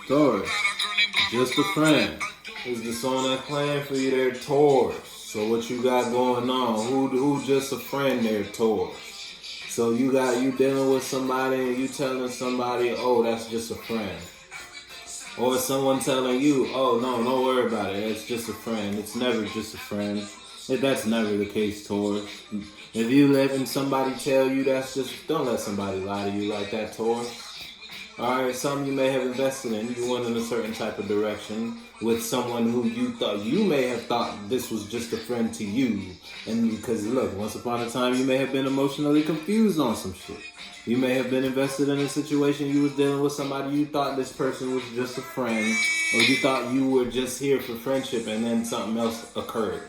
Taurus, just a friend. Is the song that's playing for you there, Taurus? So what you got going on? Who just a friend there, Taurus? So you dealing with somebody and you telling somebody, oh, that's just a friend. Or someone telling you, oh, no, don't worry about it. It's just a friend. It's never just a friend. That's never the case, Taurus. If you letting somebody tell you that's just, don't let somebody lie to you like that, Taurus. Alright, something you may have invested in, you went in a certain type of direction with someone who you may have thought this was just a friend to you. And because look, once upon a time you may have been emotionally confused on some shit. You may have been invested in a situation you was dealing with somebody you thought this person was just a friend, or you thought you were just here for friendship and then something else occurred.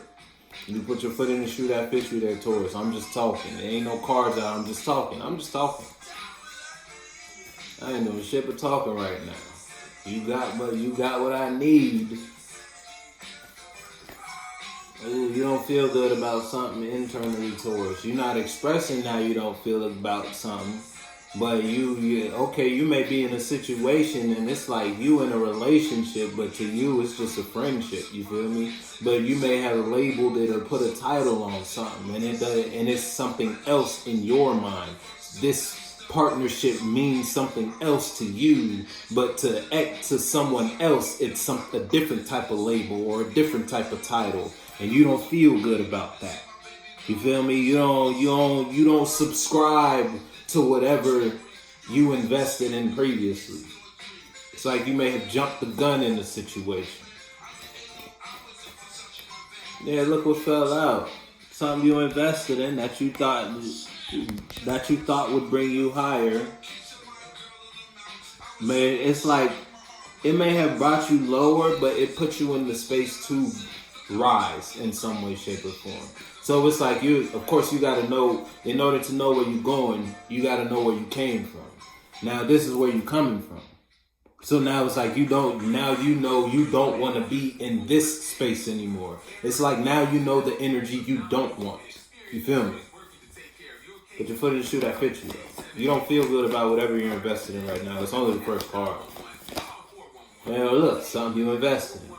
You put your foot in the shoe that fits you there, Taurus. I'm just talking. There ain't no cards out. I'm just talking. I ain't doing shit but talking right now. You got what I need. Ooh, you don't feel good about something internally, Taurus. You're not expressing how you don't feel about something. But you may be in a situation and it's like you in a relationship, but to you it's just a friendship, you feel me? But you may have labeled it or put a title on something and it's something else in your mind. This partnership means something else to you, but to someone else it's a different type of label or a different type of title, and you don't feel good about that. You feel me? You don't subscribe to whatever you invested in previously. It's like you may have jumped the gun in the situation. Yeah, look what fell out. Something you invested in that you thought would bring you higher. Man, it's like it may have brought you lower, but it put you in the space to rise in some way, shape, or form. So it's like of course you gotta know, in order to know where you're going, you gotta know where you came from. Now this is where you're coming from. So now it's like you don't want to be in this space anymore. It's like now you know the energy you don't want. You feel me? Put your foot in the shoe that fits you. You don't feel good about whatever you're invested in right now. It's only the first card. Now look, something you invested in.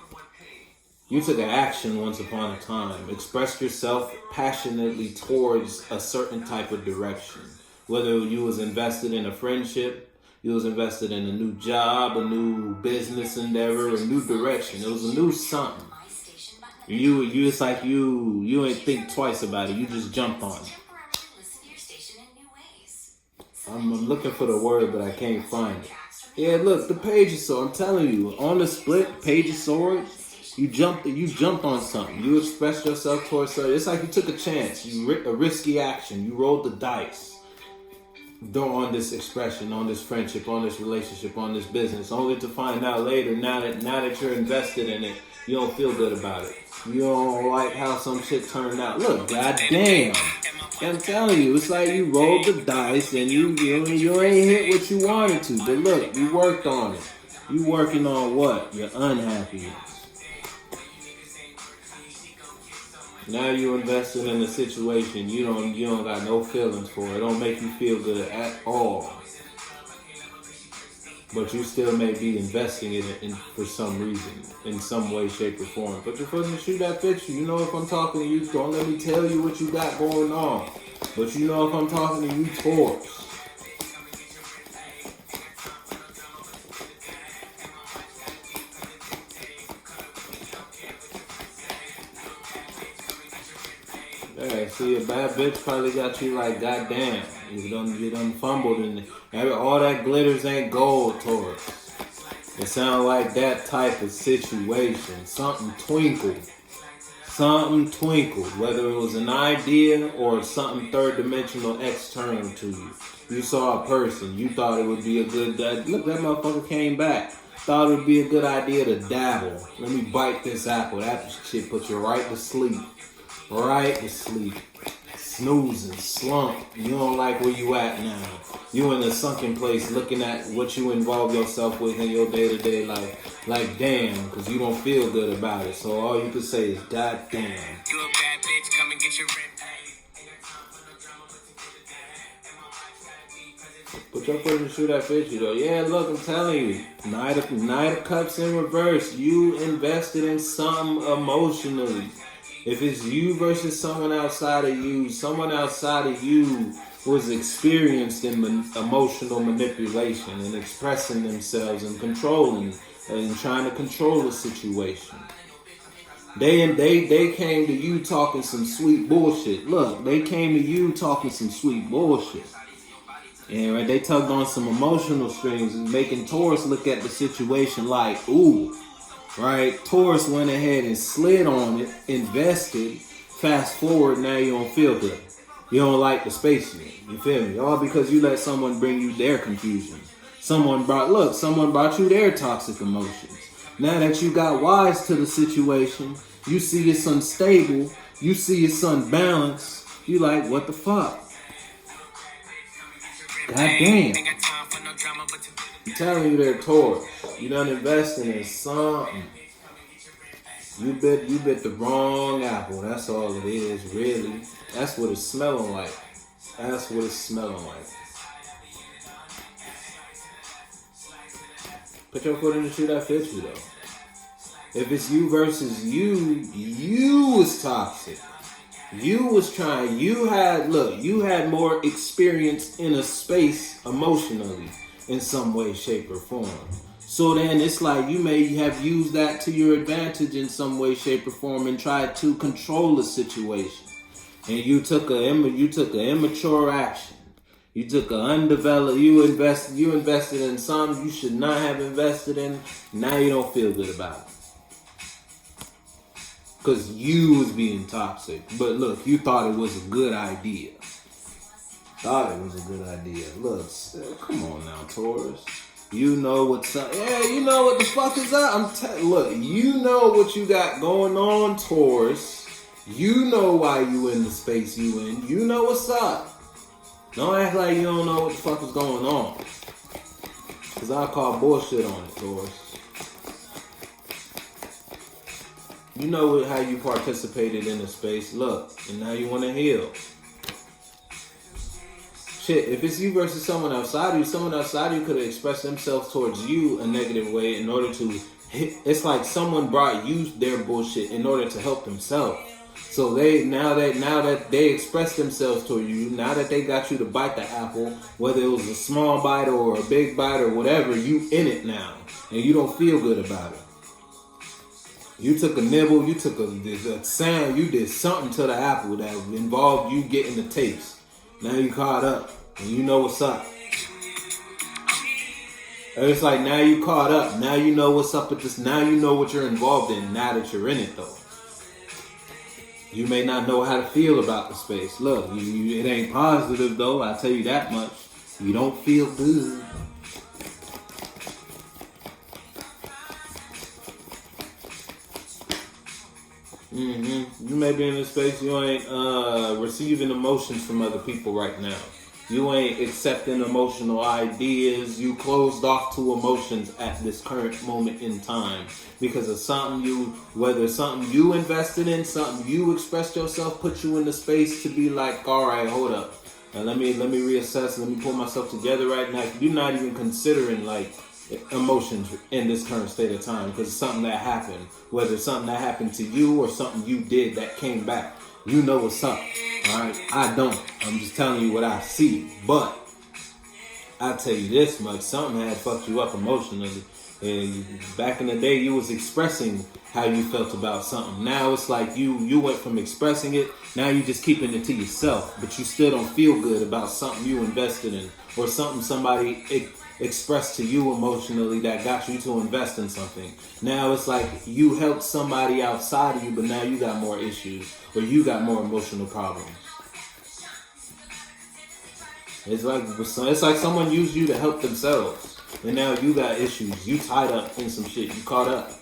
You took an action once upon a time. Expressed yourself passionately towards a certain type of direction. Whether you was invested in a friendship, you was invested in a new job, a new business endeavor, a new direction. It was a new something. It's like you ain't think twice about it. You just jumped on it. I'm looking for the word, but I can't find it. Yeah, look, the Page of Swords. I'm telling you, on the split, Page of Swords. You jumped on something. You expressed yourself towards something. It's like you took a chance. A risky action. You rolled the dice. On this expression, on this friendship, on this relationship, on this business, only to find out later, now that you're invested in it, you don't feel good about it. You don't like how some shit turned out. Look, goddamn. I'm telling you, it's like you rolled the dice and you ain't hit what you wanted to. But look, you worked on it. You working on what? You're unhappy. Now you invested in a situation you don't got no feelings for. It don't make you feel good at all. But you still may be investing in it for some reason, in some way, shape, or form. But your foot in the shoe that fits you. You know if I'm talking to you, don't let me tell you what you got going on. But you know if I'm talking to you, Taurus. Yeah, see, a bad bitch probably got you like, goddamn, you done fumbled in it. All that glitters ain't gold, Taurus. It sounds like that type of situation. Something twinkled, whether it was an idea or something third dimensional external to you. You saw a person, you thought it would be a good, look, that motherfucker came back. Thought it would be a good idea to dabble. Let me bite this apple. That shit put you right to sleep. Right to sleep. Snoozing, slump. You don't like where you at now. You in a sunken place looking at what you involve yourself with in your day-to-day life. Like, damn, because you don't feel good about it. So all you can say is, God damn. You a bad bitch, come and get your rent paid. Put your foot in the shoe that fits you, though. Yeah, look, I'm telling you. Knight of Cups in reverse. You invested in something emotionally. If it's you versus someone outside of you was experienced in emotional manipulation and expressing themselves and controlling and trying to control the situation. They came to you talking some sweet bullshit. Look, they came to you talking some sweet bullshit. And right, they tugged on some emotional strings and making Taurus look at the situation like, ooh, right? Taurus went ahead and slid on it, invested. Fast forward, now you don't feel good. You don't like the space you're in. You feel me? All because you let someone bring you their confusion. Someone brought you their toxic emotions. Now that you got wise to the situation, you see it's unstable, you see it's unbalanced, you like, what the fuck? God damn. I'm telling you they're Taurus. You done investing in something. You bit the wrong apple. That's all it is, really. That's what it's smelling like. That's what it's smelling like. Put your foot in the shoe that fits you, though. If it's you versus you was toxic. You was trying. You had more experience in a space emotionally in some way, shape, or form. So then it's like you may have used that to your advantage in some way, shape, or form and tried to control the situation. And you took an immature action. You took an undeveloped. You invested in something you should not have invested in. Now you don't feel good about it. Because you was being toxic. But look, you thought it was a good idea. Look, come on now, Taurus. You know what's up. Yeah, you know what the fuck is up. Look, you know what you got going on, Taurus. You know why you in the space you in. You know what's up. Don't act like you don't know what the fuck is going on. Because I'll call bullshit on it, Taurus. You know how you participated in the space. Look, and now you want to heal. Shit, if it's you versus someone outside of you could have expressed themselves towards you a negative way in order to hit. It's like someone brought you their bullshit in order to help themselves. So now that they expressed themselves toward you, now that they got you to bite the apple, whether it was a small bite or a big bite or whatever, you in it now, and you don't feel good about it. You took a nibble, you took a sound, you did something to the apple that involved you getting the taste. Now you caught up, and you know what's up. It's like now you caught up, now you know what's up with this, now you know what you're involved in, now that you're in it though. You may not know how to feel about the space. Look, it ain't positive though, I'll tell you that much. You don't feel good. You may be in a space you ain't receiving emotions from other people right now. You ain't accepting emotional ideas. You closed off to emotions at this current moment in time because of whether something you invested in, something you expressed yourself, put you in the space to be like, all right, hold up, and let me reassess, let me pull myself together right now. You're not even considering like emotions in this current state of time because it's something that happened, whether it's something that happened to you or something you did that came back. You know what's up, alright? I don't. I'm just telling you what I see. But I'll tell you this much, something had fucked you up emotionally. And back in the day, you was expressing how you felt about something. Now it's like you went from expressing it, now you just keeping it to yourself. But you still don't feel good about something you invested in or something somebody expressed to you emotionally that got you to invest in something. Now it's like you helped somebody outside of you, but now you got more issues or you got more emotional problems. It's like someone used you to help themselves, and now you got issues. You tied up in some shit. You caught up.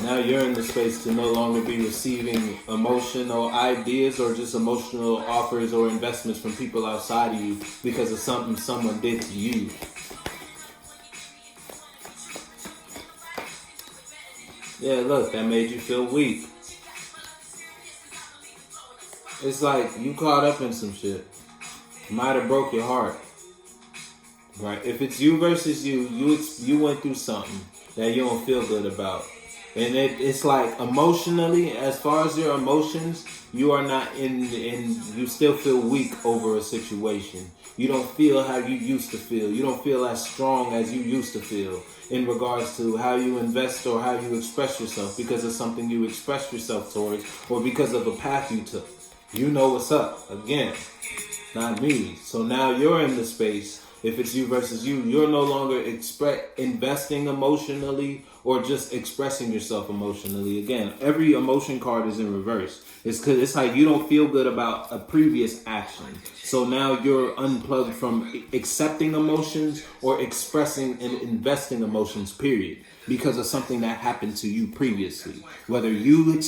Now you're in the space to no longer be receiving emotional ideas or just emotional offers or investments from people outside of you because of something someone did to you. Yeah, look, that made you feel weak. It's like you caught up in some shit. Might have broke your heart. Right? If it's you versus you went through something that you don't feel good about. And it's like emotionally, as far as your emotions, you are not you still feel weak over a situation. You don't feel how you used to feel. You don't feel as strong as you used to feel in regards to how you invest or how you express yourself because of something you expressed yourself towards or because of a path you took. You know what's up. Again, not me. So now you're in the space. If it's you versus you, you're no longer investing emotionally or just expressing yourself emotionally. Again, every emotion card is in reverse. It's because it's like you don't feel good about a previous action. So now you're unplugged from accepting emotions or expressing and investing emotions, period. Because of something that happened to you previously. Whether you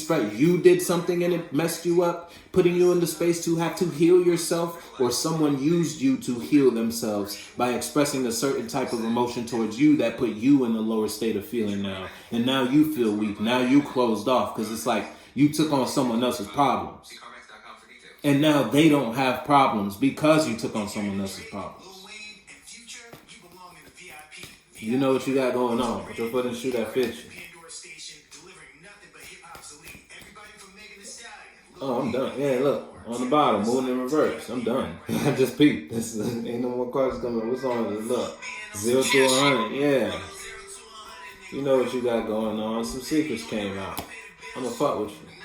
did something and it messed you up, putting you in the space to have to heal yourself, or someone used you to heal themselves by expressing a certain type of emotion towards you that put you in a lower state of feeling now. And now you feel weak. Now you closed off because it's like you took on someone else's problems. And now they don't have problems because you took on someone else's problems. You know what you got going on. Put your foot in the shoe that fits you. Oh, I'm done. Yeah, look. On the bottom, moving in reverse. I'm done. I just peeped. Ain't no more cards coming. What's on it? Look. 0 to 100. Yeah. You know what you got going on. Some secrets came out. I'm gonna fuck with you.